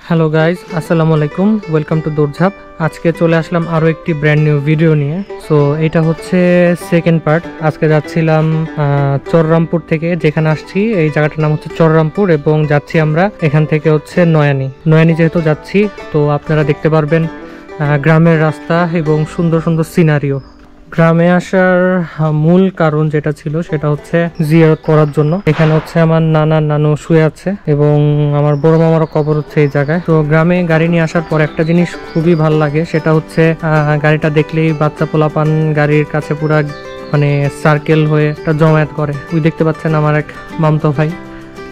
Hello guys, আসসালামু আলাইকুম। Welcome to দৌড়ঝাঁপ। আজকে চলে আসলাম আরও একটি ব্র্যান্ড নিউ ভিডিও নিয়ে। সো এটা হচ্ছে সেকেন্ড পার্ট। আজকে যাচ্ছিলাম চররামপুর থেকে, যেখানে আসছি এই জায়গাটার নাম হচ্ছে চররামপুর, এবং যাচ্ছি আমরা এখান থেকে হচ্ছে নয়ানি যেহেতু যাচ্ছি, তো আপনারা দেখতে পারবেন গ্রামের রাস্তা এবং সুন্দর সুন্দর সিনারিও। গ্রামে আসার মূল কারণ যেটা ছিল সেটা হচ্ছে জিয়ারত করার জন্য। এখানে হচ্ছে আমার নানু শুয়ে আছে এবং আমার বড় মামারও কবর হচ্ছে এই জায়গায়। তো গ্রামে গাড়ি নিয়ে আসার পর একটা জিনিস খুবই ভালো লাগে, সেটা হচ্ছে গাড়িটা দেখলেই বাচ্চা পোলাপান গাড়ির কাছে পুরা মানে সার্কেল হয়ে একটা জমায়েত করে। ওই দেখতে পাচ্ছেন আমার এক মামতো ভাই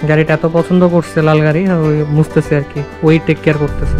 গাড়িটা এত পছন্দ করছে, লাল গাড়ি, ওই মুছতেছে আর কি, ওই টেক কেয়ার করতেছে।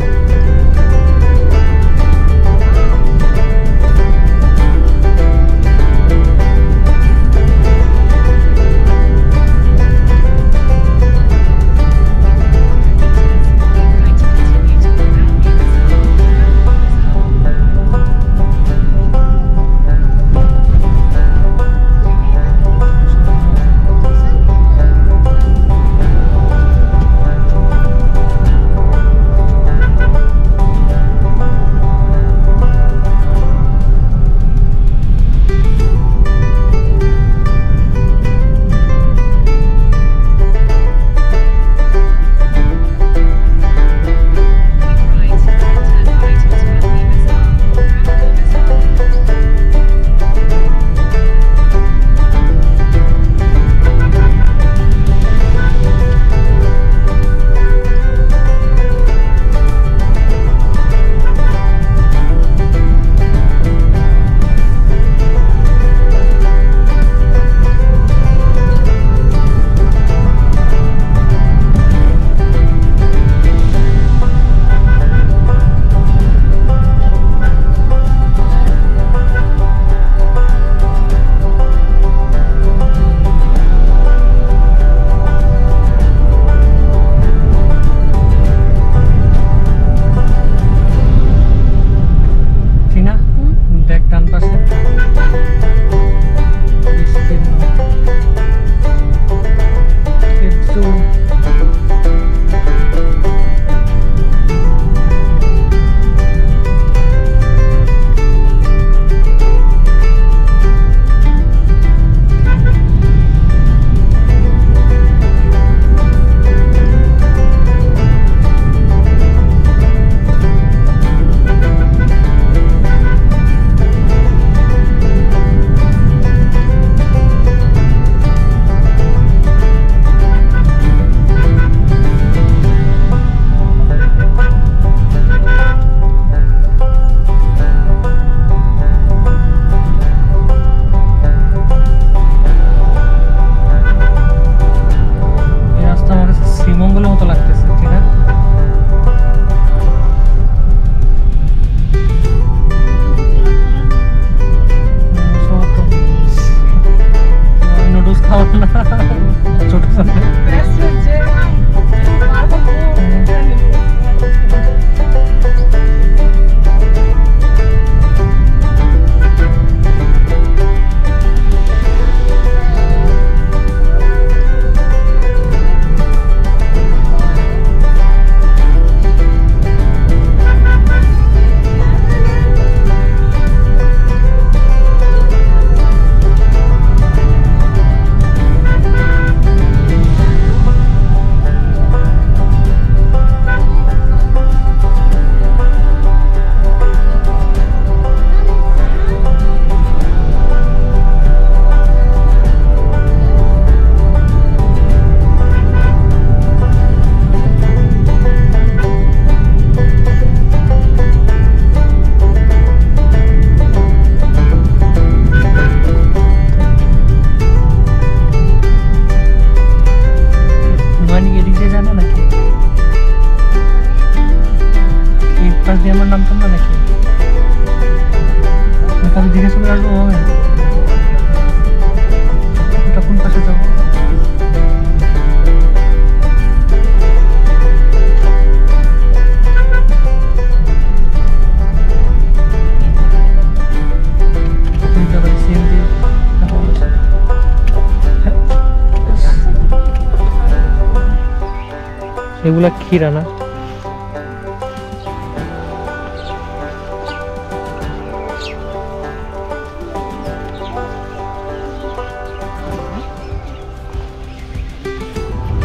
এগুলা ক্ষীরা না?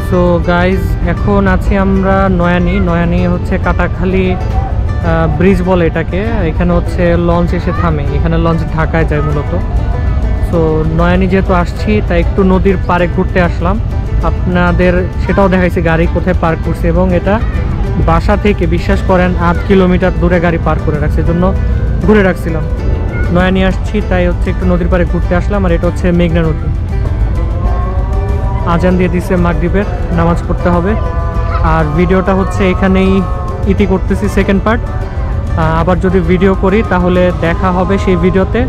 সো গাইজ এখন আছি আমরা নয়ানি হচ্ছে কাটাখালী ব্রিজ বলে এটাকে। এখানে হচ্ছে লঞ্চ এসে থামে, এখানে লঞ্চ ঢাকায় যায় মূলত। সো নয়ানি যেহেতু আসছি তাই একটু নদীর পাড়ে ঘুরতে আসলাম, আপনাদের সেটাও দেখাইছি গাড়ি কোথায় পার্ক করছে। এবং এটা বাসা থেকে বিশ্বাস করেন 8 কিলোমিটার দূরে গাড়ি পার্ক করে রাখছে, জন্য ঘুরে রাখছিলাম। নয়ানি আসছি তাই হচ্ছে একটু নদীর পাড়ে ঘুরতে আসলাম। আর এটা হচ্ছে মেঘনা নদী, আজান দিয়ে দিছে মাগরিবের, নামাজ পড়তে হবে। আর ভিডিওটা হচ্ছে এখানেই ইতি করতেছি, সেকেন্ড পার্ট। আবার যদি ভিডিও করি তাহলে দেখা হবে সেই ভিডিওতে,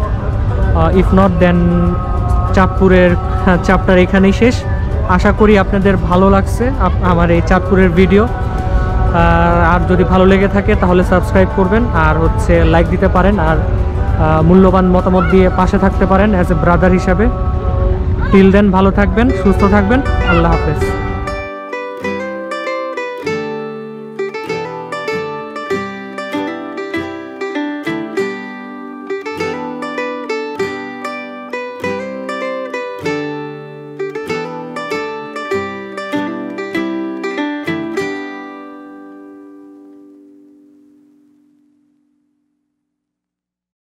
ইফ নট দেন চাঁদপুরের চ্যাপ্টার এখানেই শেষ। আশা করি আপনাদের ভালো লাগছে আমার এই চাঁদপুরের ভিডিও। আর যদি ভালো লেগে থাকে তাহলে সাবস্ক্রাইব করবেন, আর হচ্ছে লাইক দিতে পারেন, আর মূল্যবান মতামত দিয়ে পাশে থাকতে পারেন অ্যাজ এ ব্রাদার হিসাবে। টিল দেন ভালো থাকবেন, সুস্থ থাকবেন, আল্লাহ হাফেজ।